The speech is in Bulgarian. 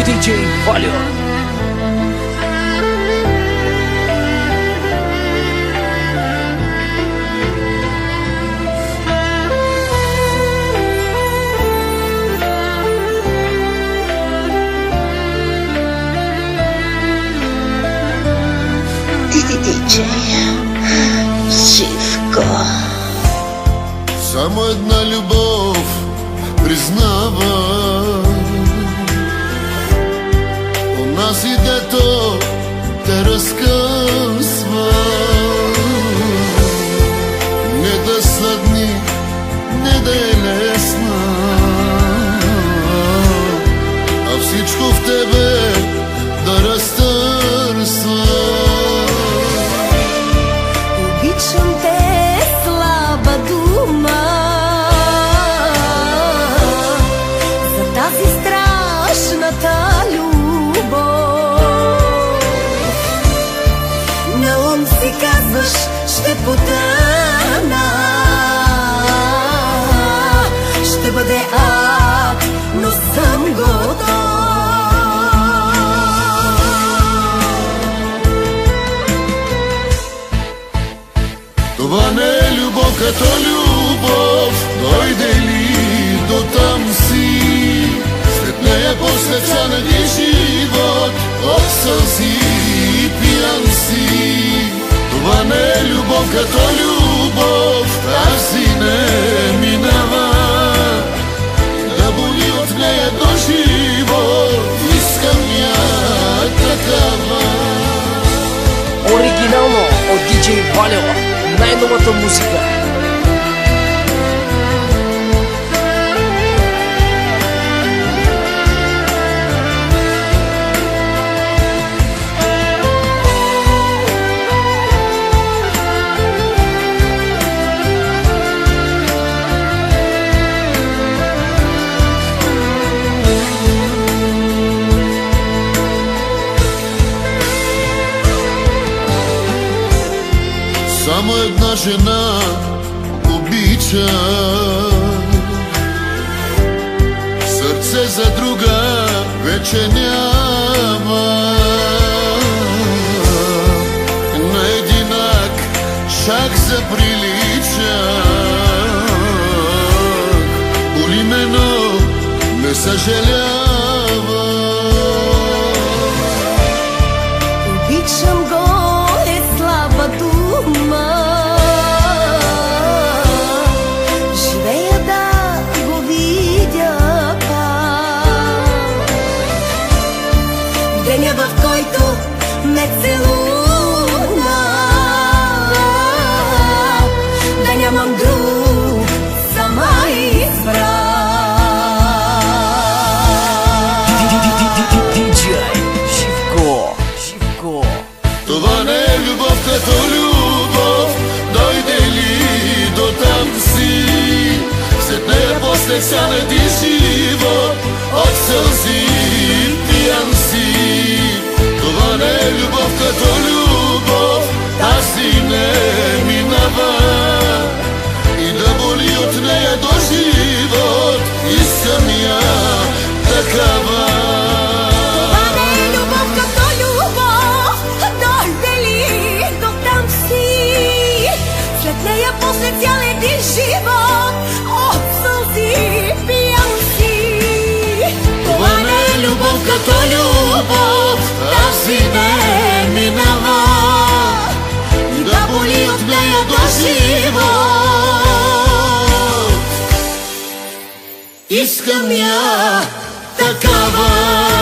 DJ Valio. DJ Живко. Само една любов признава у нас и дето те разкъсва. Не да са дни, не да е лесна, а всичко в тебе да разтърсва. Обичам те, слаба дума, за тази страшната любов. На ум си казваш, ще потъна, ще бъде ад, но съм готов. Това не е любов като любов, дойде ли до там си. След нея после цяна живот, от сълзи и пиян си. Това не е любов като любов, тази не минава. Да боли от нея до живот, искам я такава. Оригинално от DJ Valio, най-новата музика. Само една жена обича, сърце за друга вече няма. На единак шак заприлича, боли ме, но не съжалява. Обичам го, е слаба дума, живея да го видя пак. В деня, в който ме целуна, да нямам друг, сама избрах. Това не е любов като любов, дойде ли до там си. След нея после цяна живот, от сълзи пиян си. Това не е любов като любов, тази не минава. И да боли от нея до живот, искам я такава. После цял един живот, от сълзи пиян си. Това не е любов като любов, тази не минава. И да боли от нея до живот, искам я такава.